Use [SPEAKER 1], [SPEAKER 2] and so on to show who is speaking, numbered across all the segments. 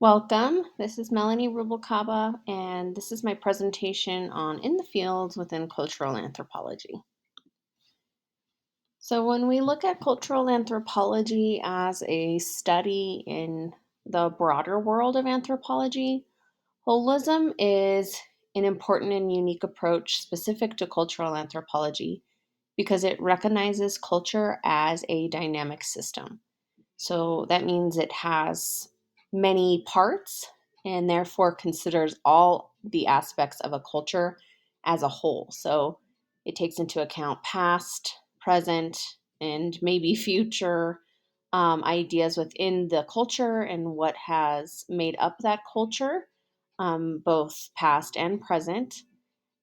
[SPEAKER 1] Welcome. This is Melanie Rubalcaba, and this is my presentation on In the Fields within Cultural Anthropology. So, when we look at cultural anthropology as a study in the broader world of anthropology, holism is an important and unique approach specific to cultural anthropology because it recognizes culture as a dynamic system. So that means it has many parts and therefore considers all the aspects of a culture as a whole. So it takes into account past, present, and maybe future ideas within the culture and what has made up that culture, both past and present,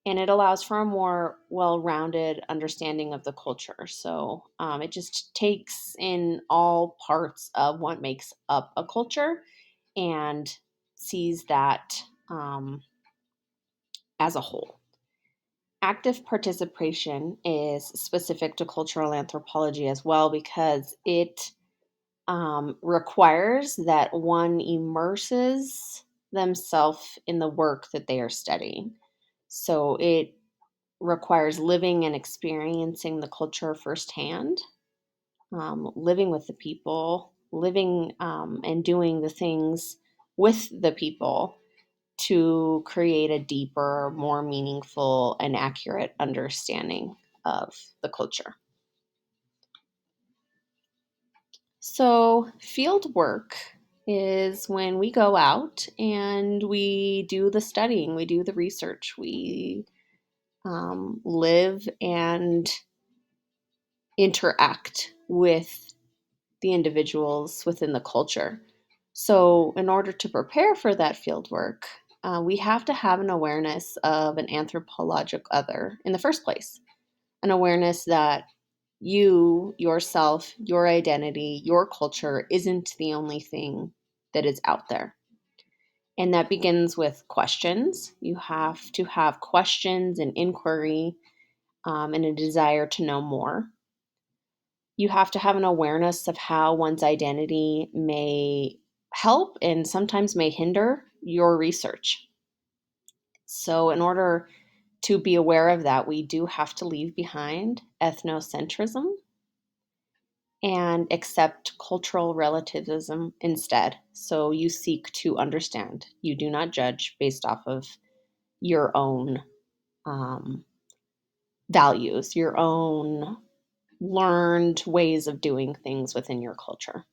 [SPEAKER 1] and it allows for a more well-rounded understanding of the culture. So it just takes in all parts of what makes up a culture and sees that as a whole. Active participation is specific to cultural anthropology as well because it requires that one immerses themselves in the work that they are studying. So it requires living and experiencing the culture firsthand, living with the people, living and doing the things with the people to create a deeper, more meaningful, and accurate understanding of the culture. So, field work is when we go out and we do the studying, we do the research, we live and interact with the individuals within the culture. So, in order to prepare for that field work, we have to have an awareness of an anthropologic other in the first place, an awareness that you, yourself, your identity, your culture isn't the only thing that is out there. And that begins with questions. You have to have questions and inquiry and a desire to know more. You have to have an awareness of how one's identity may help and sometimes may hinder your research. So, in order to be aware of that, we do have to leave behind ethnocentrism and accept cultural relativism instead. So, you seek to understand. You do not judge based off of your own um, values, your own learned ways of doing things within your culture.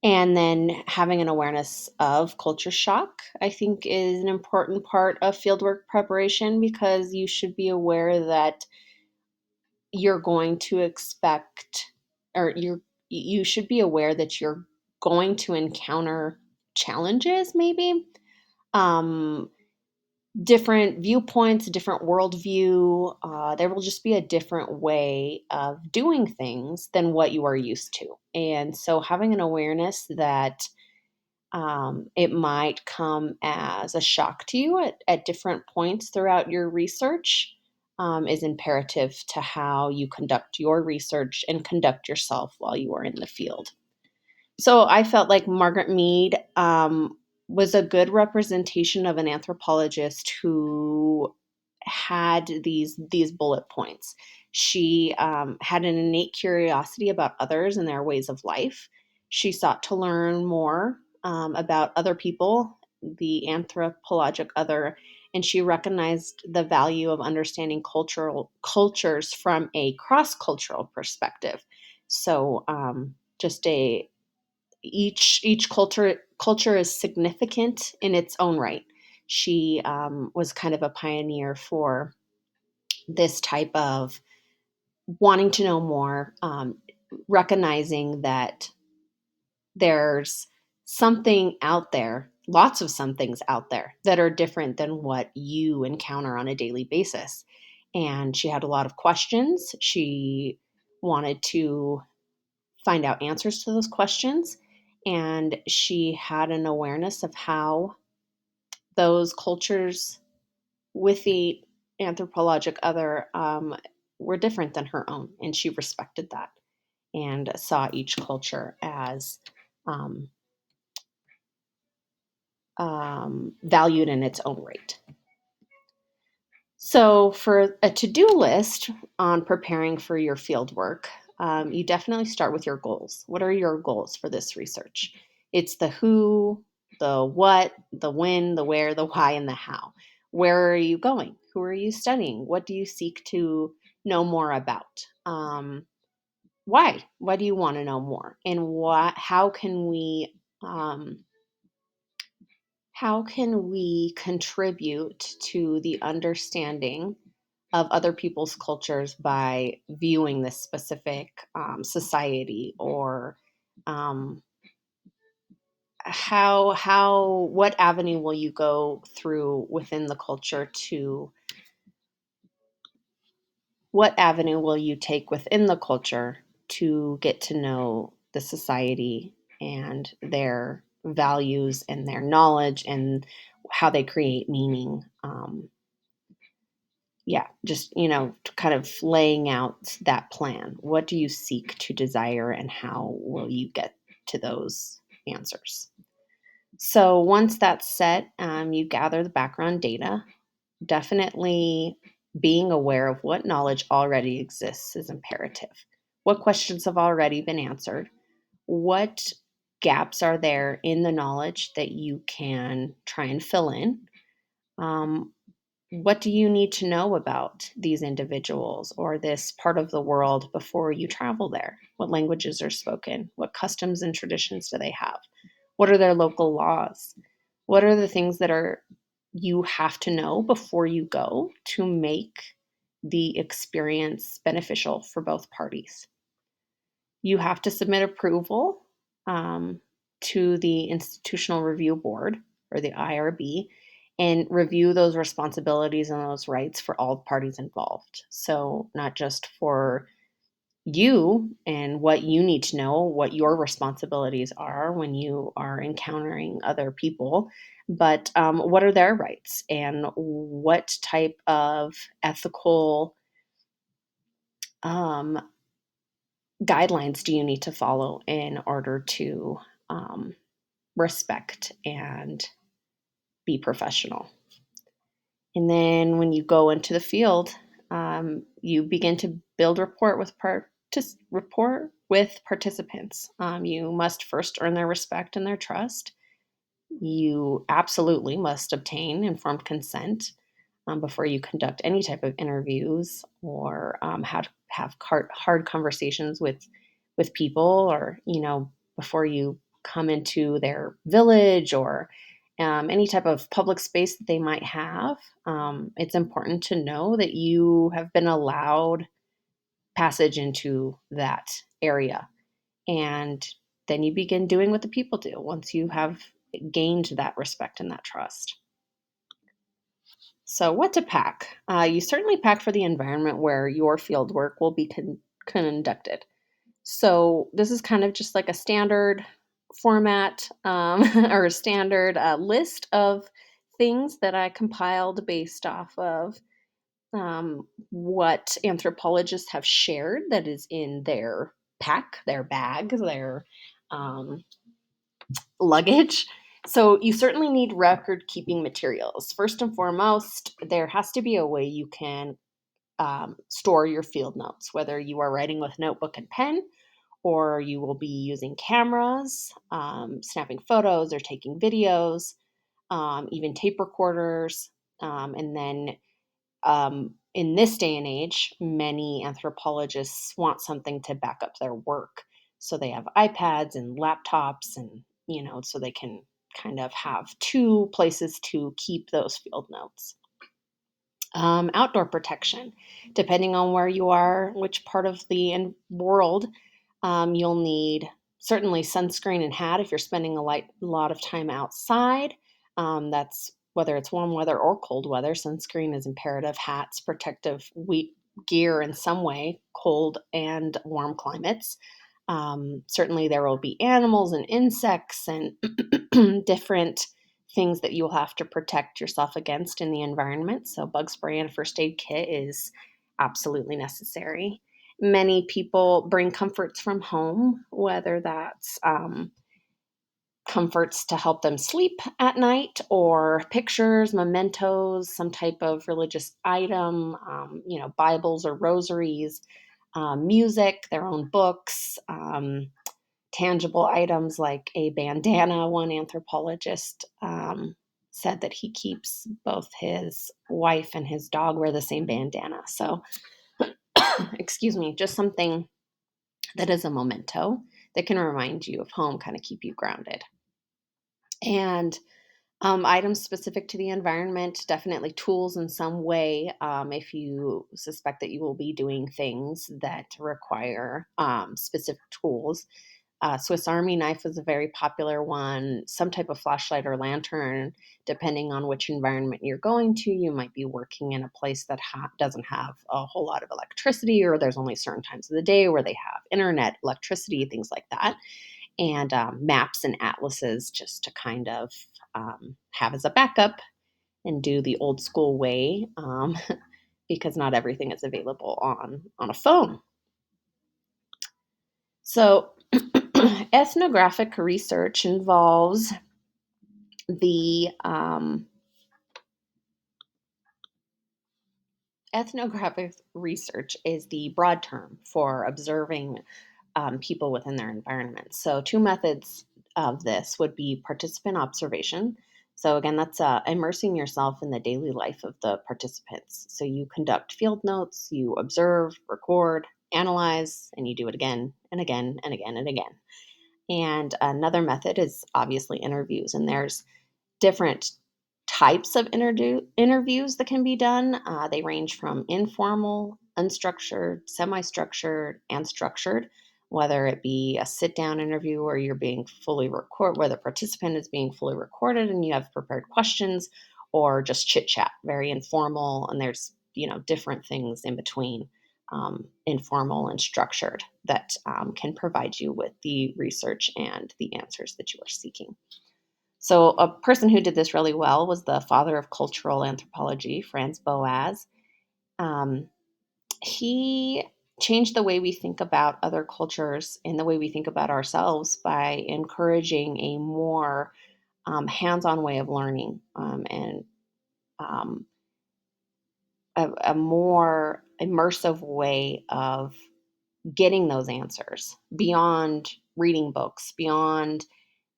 [SPEAKER 1] And then having an awareness of culture shock, I think, is an important part of fieldwork preparation because you should be aware that you're going to expect, or you should be aware that you're going to encounter challenges, maybe. Um, Different viewpoints, different worldview. There will just be a different way of doing things than what you are used to. And so having an awareness that it might come as a shock to you at different points throughout your research is imperative to how you conduct your research and conduct yourself while you are in the field. So I felt like Margaret Mead was a good representation of an anthropologist who had these bullet points. She had an innate curiosity about others and their ways of life. She sought to learn more about other people, the anthropologic other, and she recognized the value of understanding cultures from a cross-cultural perspective. So just a each culture is significant in its own right. She was kind of a pioneer for this type of wanting to know more, recognizing that there's something out there, lots of somethings out there that are different than what you encounter on a daily basis. And she had a lot of questions. She wanted to find out answers to those questions. And she had an awareness of how those cultures with the anthropologic other were different than her own. And she respected that and saw each culture as um, valued in its own right. So, for a to do list on preparing for your field work, you definitely start with your goals. What are your goals for this research? It's the who, the what, the when, the where, the why, and the how. Where are you going? Who are you studying? What do you seek to know more about? Why? Why do you want to know more? And what? How can we contribute to the understanding of other people's cultures by viewing this specific society, or um, what avenue will you go through within the culture to what avenue will you take within the culture to get to know the society and their values and their knowledge and how they create meaning. Yeah, just, kind of laying out that plan. What do you seek to desire, and how will you get to those answers? So once that's set, you gather the background data. Definitely being aware of what knowledge already exists is imperative. What questions have already been answered? What gaps are there in the knowledge that you can try and fill in? Um, what do you need to know about these individuals or this part of the world before you travel there? What languages are spoken? What customs and traditions do they have? What are their local laws? What are the things that are you have to know before you go to make the experience beneficial for both parties? You have to submit approval um, to the Institutional Review Board, or the IRB, and review those responsibilities and those rights for all parties involved. So, not just for you and what you need to know, what your responsibilities are when you are encountering other people, but what are their rights, and what type of ethical um, guidelines do you need to follow in order to um, respect and be professional. And then when you go into the field, you begin to build rapport with participants. You must first earn their respect and their trust. You absolutely must obtain informed consent before you conduct any type of interviews, or have hard conversations with people, or before you come into their village, or any type of public space that they might have. It's important to know that you have been allowed passage into that area, and then you begin doing what the people do once you have gained that respect and that trust. So, what to pack? You certainly pack for the environment where your field work will be conducted. So, this is kind of just like a standard format, or a standard list of things that I compiled based off of what anthropologists have shared that is in their pack, their bag, their um, luggage. So you certainly need record keeping materials. First and foremost, there has to be a way you can store your field notes, whether you are writing with notebook and pen, or you will be using cameras, snapping photos or taking videos, even tape recorders. And then in this day and age, many anthropologists want something to back up their work. So they have iPads and laptops, and, so they can kind of have two places to keep those field notes. Outdoor protection, depending on where you are, which part of the world, you'll need certainly sunscreen and hat if you're spending lot of time outside. That's whether it's warm weather or cold weather. Sunscreen is imperative. Hats, protective gear in some way, cold and warm climates. Certainly, there will be animals and insects and different things that you'll have to protect yourself against in the environment. So, bug spray and first aid kit is absolutely necessary. Many people bring comforts from home, whether that's comforts to help them sleep at night, or pictures, mementos, some type of religious item, Bibles or rosaries, music, their own books, tangible items like a bandana. One anthropologist said that he keeps both his wife and his dog wear the same bandana. So, excuse me, just something that is a memento that can remind you of home, kind of keep you grounded. And items specific to the environment, definitely tools in some way. If you suspect that you will be doing things that require specific tools, Swiss Army knife is a very popular one, some type of flashlight or lantern, depending on which environment you're going to. You might be working in a place that doesn't have a whole lot of electricity, or there's only certain times of the day where they have internet, electricity, things like that. And maps and atlases just to kind of have as a backup and do the old school way, because not everything is available on a phone. So, ethnographic research involves the ethnographic research is the broad term for observing people within their environment. So, two methods of this would be participant observation. So, again, that's immersing yourself in the daily life of the participants. So, you conduct field notes, you observe, record, analyze, and you do it again and again and again and again. And another method is obviously interviews, and there's different types of interviews that can be done. They range from informal, unstructured, semi structured, and structured, whether it be a sit down interview where you're being fully recorded, where the participant is being fully recorded and you have prepared questions, or just chit chat, very informal. And there's, different things in between. Informal and structured that can provide you with the research and the answers that you are seeking. So, a person who did this really well was the father of cultural anthropology, Franz Boas. Um, he changed the way we think about other cultures and the way we think about ourselves by encouraging a more hands on way of learning, and um, a more immersive way of getting those answers beyond reading books, beyond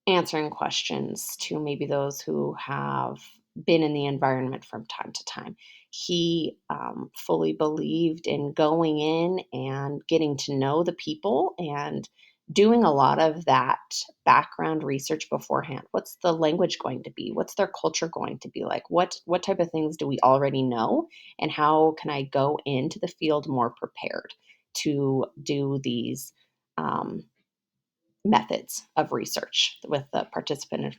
[SPEAKER 1] answering questions to maybe those who have been in the environment from time to time. He fully believed in going in and getting to know the people and doing a lot of that background research beforehand. What's the language going to be? What's their culture going to be like? What type of things do we already know? And how can I go into the field more prepared to do these methods of research with the participant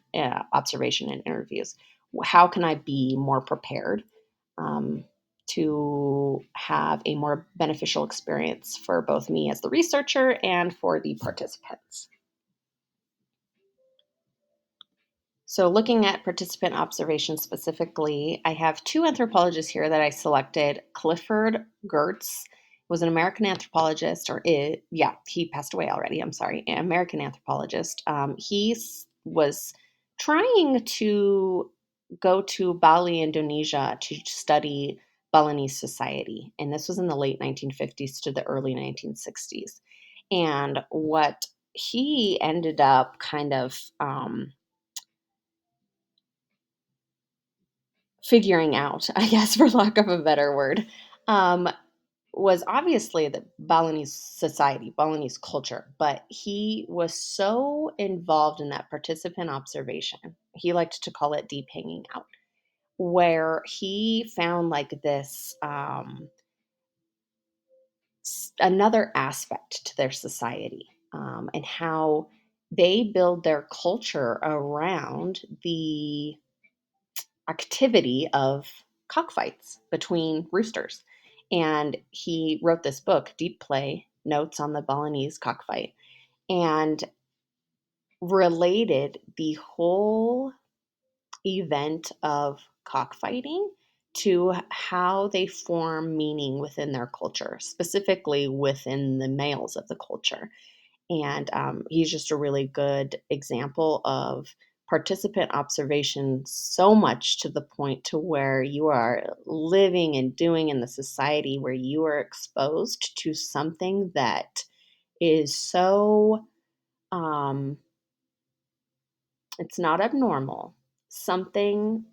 [SPEAKER 1] observation and interviews? How can I be more prepared um, to have a more beneficial experience for both me as the researcher and for the participants? So, looking at participant observation specifically, I have two anthropologists here that I selected. Clifford Gertz was an American anthropologist, he passed away already. I'm sorry, an American anthropologist. Was trying to go to Bali, Indonesia, to study Balinese society, and this was in the late 1950s to the early 1960s. And what he ended up kind of figuring out, I guess, for lack of a better word, um, was obviously the Balinese society, Balinese culture, but he was so involved in that participant observation. He liked to call it deep hanging out, where he found like this another aspect to their society, and how they build their culture around the activity of cockfights between roosters. And he wrote this book, Deep Play Notes on the Balinese Cockfight, and related the whole event of cockfighting to how they form meaning within their culture, specifically within the males of the culture. And he's just a really good example of participant observation, so much to the point to where you are living and doing in the society where you are exposed to something that is so um, it's not abnormal, something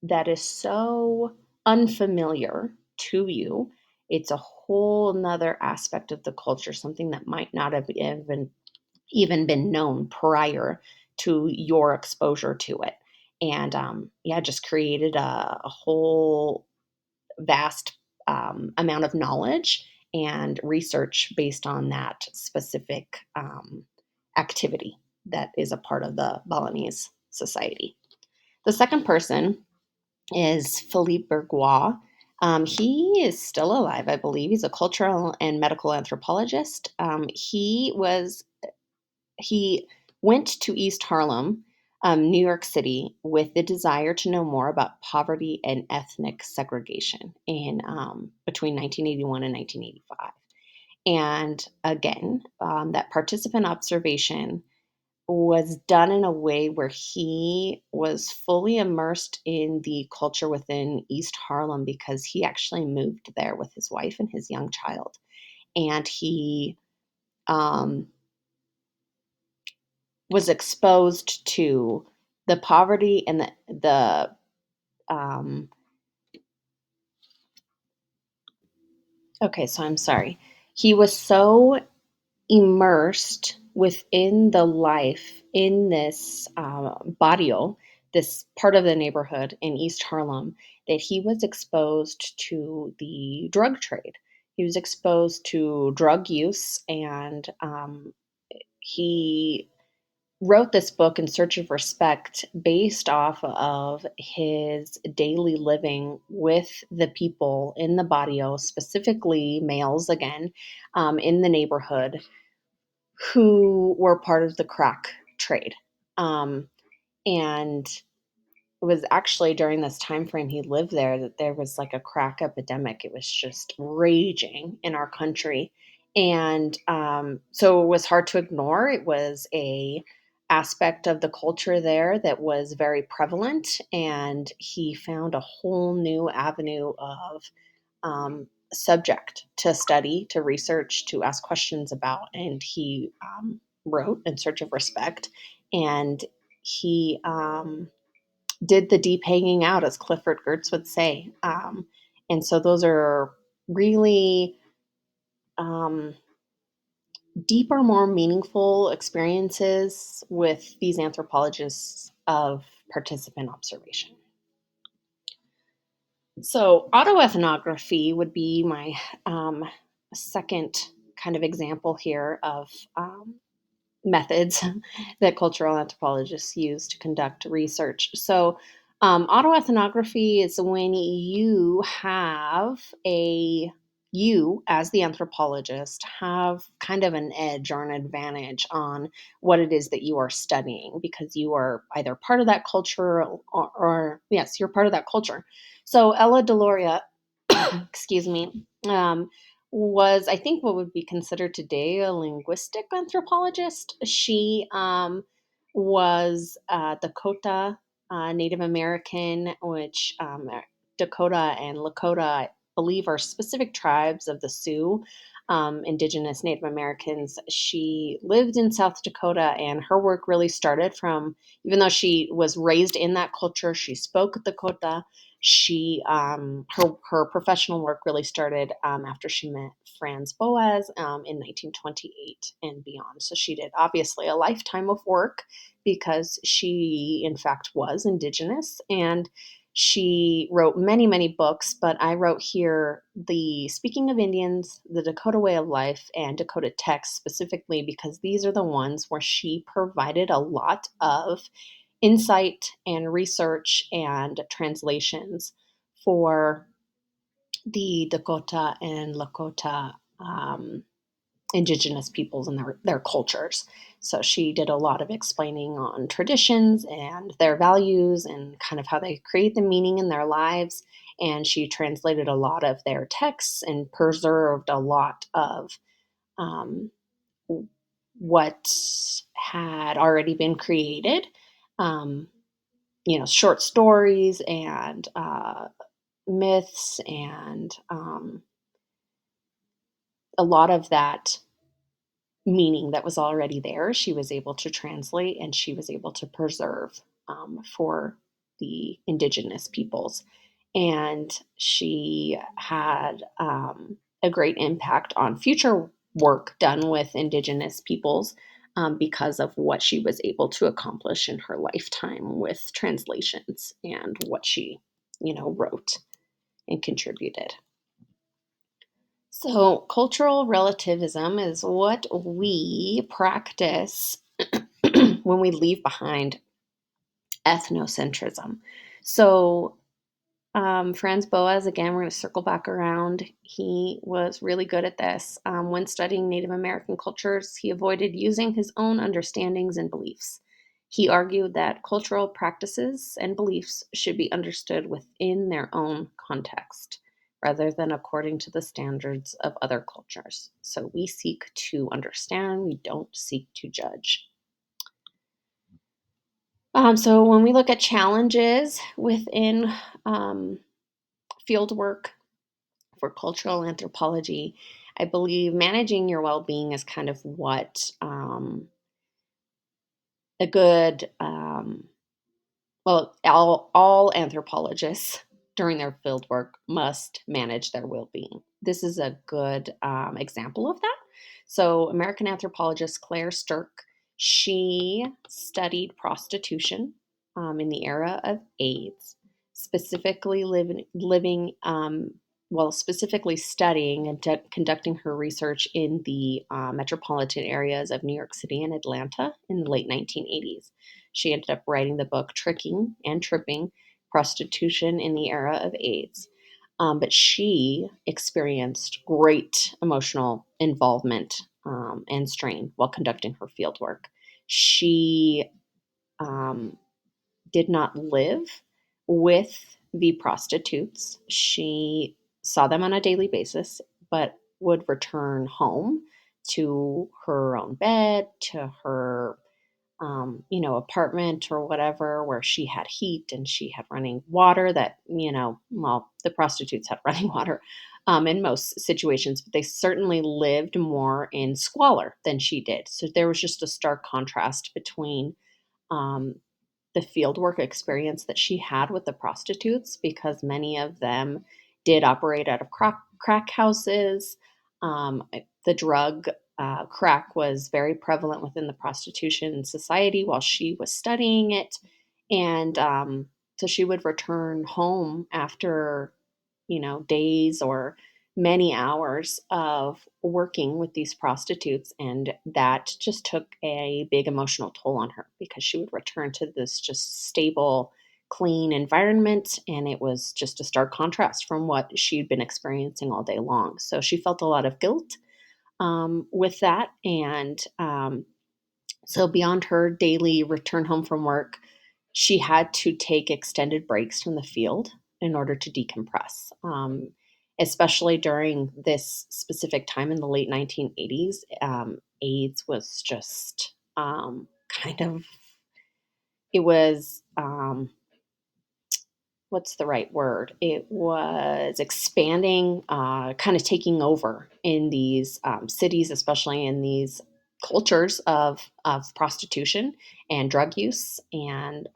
[SPEAKER 1] that is so unfamiliar to you. It's a whole nother aspect of the culture, something that might not have even been known prior to your exposure to it. And yeah, just created a whole vast amount of knowledge and research based on that specific activity that is a part of the Balinese society. The second person is Philippe Bourgois. He is still alive, I believe. He's a cultural and medical anthropologist. He went to East Harlem, New York City, with the desire to know more about poverty and ethnic segregation in between 1981 and 1985. And again, that participant observation was done in a way where he was fully immersed in the culture within East Harlem because he actually moved there with his wife and his young child. And he um, was exposed to the poverty and um, okay, so I'm sorry. He was so immersed within the life in this barrio, this part of the neighborhood in East Harlem, that he was exposed to the drug trade. He was exposed to drug use, and he wrote this book in search of respect based off of his daily living with the people in the barrio, specifically males again, in the neighborhood who were part of the crack trade. Um, and it was actually during this time frame he lived there that there was like a crack epidemic. It was just raging in our country, and so it was hard to ignore. It was a aspect of the culture there that was very prevalent, and he found a whole new avenue of subject to study, to research, to ask questions about, and he wrote In Search of Respect, and he did the deep hanging out, as Clifford Gertz would say. And so those are really um, deeper, more meaningful experiences with these anthropologists of participant observation. So autoethnography would be my second kind of example here of methods that cultural anthropologists use to conduct research. So, autoethnography is when you as the anthropologist have kind of an edge or an advantage on what it is that you are studying because you are either part of that culture or yes, you're part of that culture. So Ella Deloria, excuse me, was, I think, what would be considered today a linguistic anthropologist. She was Dakota Native American, which Dakota and Lakota, I believe, are specific tribes of the Sioux, indigenous Native Americans. She lived in South Dakota, and her work really started from, even though she was raised in that culture, she spoke Dakota. Her professional work really started after she met Franz Boas in 1928 and beyond. So she did obviously a lifetime of work because she, in fact, was indigenous, and she wrote many, many books. But I wrote here the Speaking of Indians, the Dakota Way of Life, and Dakota Texts specifically because these are the ones where she provided a lot of insight and research and translations for the Dakota and Lakota indigenous peoples and their cultures. So she did a lot of explaining on traditions and their values and kind of how they create the meaning in their lives. And she translated a lot of their texts and preserved a lot of um, what had already been created, um, short stories and myths and a lot of that meaning that was already there, she was able to translate and she was able to preserve for the indigenous peoples. And she had a great impact on future work done with indigenous peoples because of what she was able to accomplish in her lifetime with translations and what she, wrote and contributed. So, cultural relativism is what we practice when we leave behind ethnocentrism. So, Franz Boas, again, we're going to circle back around. He was really good at this. When studying Native American cultures, he avoided using his own understandings and beliefs. He argued that cultural practices and beliefs should be understood within their own context rather than according to the standards of other cultures. So we seek to understand, we don't seek to judge. So when we look at challenges within field work for cultural anthropology, I believe managing your well-being is kind of what a good well, all anthropologists during their field work must manage their well-being. This is a good example of that. So, American anthropologist Claire Stirk, she studied prostitution in the era of AIDS, specifically specifically studying and conducting her research in the metropolitan areas of New York City and Atlanta in the late 1980s. She ended up writing the book Tricking and Tripping Prostitution in the Era of AIDS. But she experienced great emotional involvement and strain while conducting her field work. She um, did not live with the prostitutes. She saw them on a daily basis, but would return home to her own bed, to her apartment or whatever, where she had heat and she had running water that, well, the prostitutes had running water in most situations, but they certainly lived more in squalor than she did. So there was just a stark contrast between um, the fieldwork experience that she had with the prostitutes because many of them did operate out of crack houses. The drug crack was very prevalent within the prostitution society while she was studying it. And so she would return home after, days or many hours of working with these prostitutes. And that just took a big emotional toll on her because she would return to this just stable, clean environment. And it was just a stark contrast from what she'd been experiencing all day long. So she felt a lot of guilt with that. And so beyond her daily return home from work, she had to take extended breaks from the field in order to decompress. Especially during this specific time in the late 1980s, AIDS was just kind of, it was, what's the right word? It was expanding, kind of taking over in these cities, especially in these cultures of prostitution and drug use. And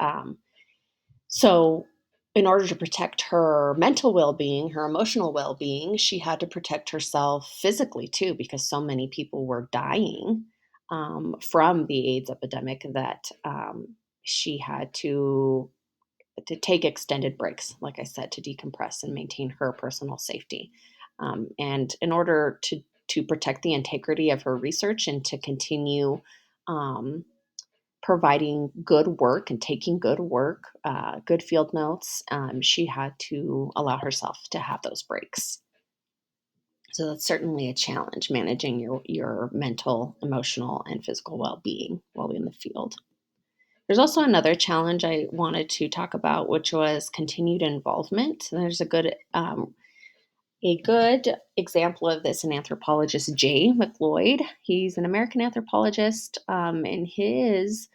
[SPEAKER 1] so, in order to protect her mental well being, her emotional well being, she had to protect herself physically too, because so many people were dying from the AIDS epidemic that she had to take extended breaks, like I said, to decompress and maintain her personal safety. And in order to protect the integrity of her research and to continue um, providing good work and taking good work, good field notes, she had to allow herself to have those breaks. So that's certainly a challenge managing your mental, emotional, and physical well being while in the field. There's also another challenge I wanted to talk about, which was continued involvement. There's a good A good example of this, an anthropologist, Jay McLeod. He's an American anthropologist, and his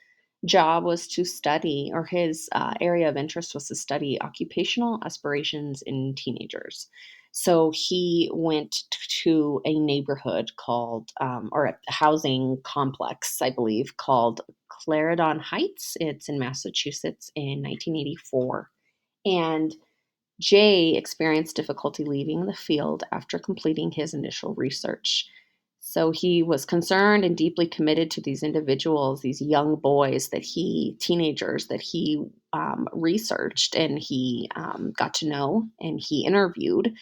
[SPEAKER 1] job was to study, or his area of interest was to study occupational aspirations in teenagers. So he went to a neighborhood called, or a housing complex, I believe, called Clarendon Heights. It's in Massachusetts in 1984. And Jay experienced difficulty leaving the field after completing his initial research. So he was concerned and deeply committed to these individuals, these young boys teenagers that he researched and he got to know and he interviewed,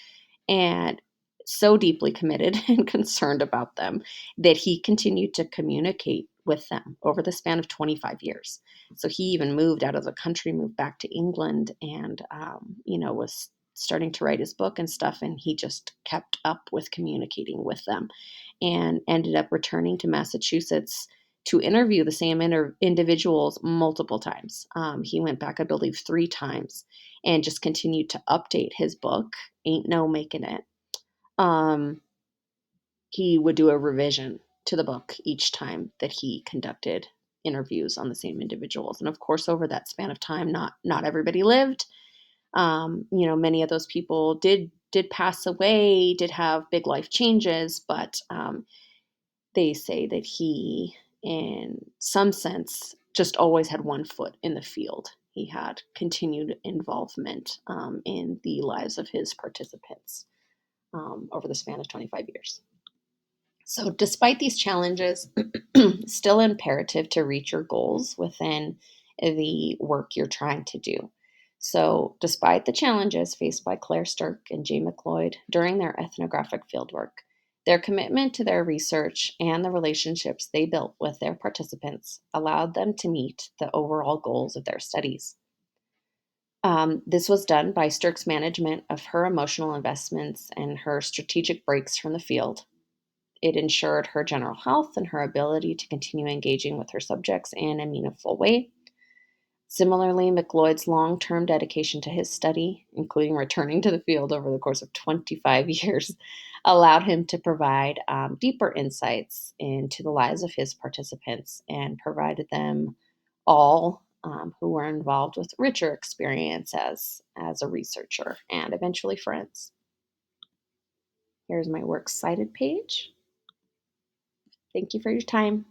[SPEAKER 1] and so deeply committed and concerned about them that he continued to communicate with them over the span of 25 years. So he even moved out of the country, moved back to England, and was starting to write his book and stuff. And he just kept up with communicating with them, and ended up returning to Massachusetts to interview the same individuals multiple times. He went back, I believe, 3 times, and just continued to update his book. Ain't no making it. Um, he would do a revision to the book each time that he conducted interviews on the same individuals. And of course, over that span of time, not everybody lived. Many of those people did pass away, did have big life changes, but they say that he, in some sense, just always had one foot in the field. He had continued involvement in the lives of his participants over the span of 25 years. So, despite these challenges, still imperative to reach your goals within the work you're trying to do. So, despite the challenges faced by Claire Stirk and Jay McLeod during their ethnographic fieldwork, their commitment to their research and the relationships they built with their participants allowed them to meet the overall goals of their studies. This was done by Stirk's management of her emotional investments and her strategic breaks from the field. It ensured her general health and her ability to continue engaging with her subjects in a meaningful way. Similarly, McLeod's long term dedication to his study, including returning to the field over the course of 25 years, allowed him to provide deeper insights into the lives of his participants and provided them all who were involved with richer experience as a researcher and eventually friends. Here's my works cited page. Thank you for your time.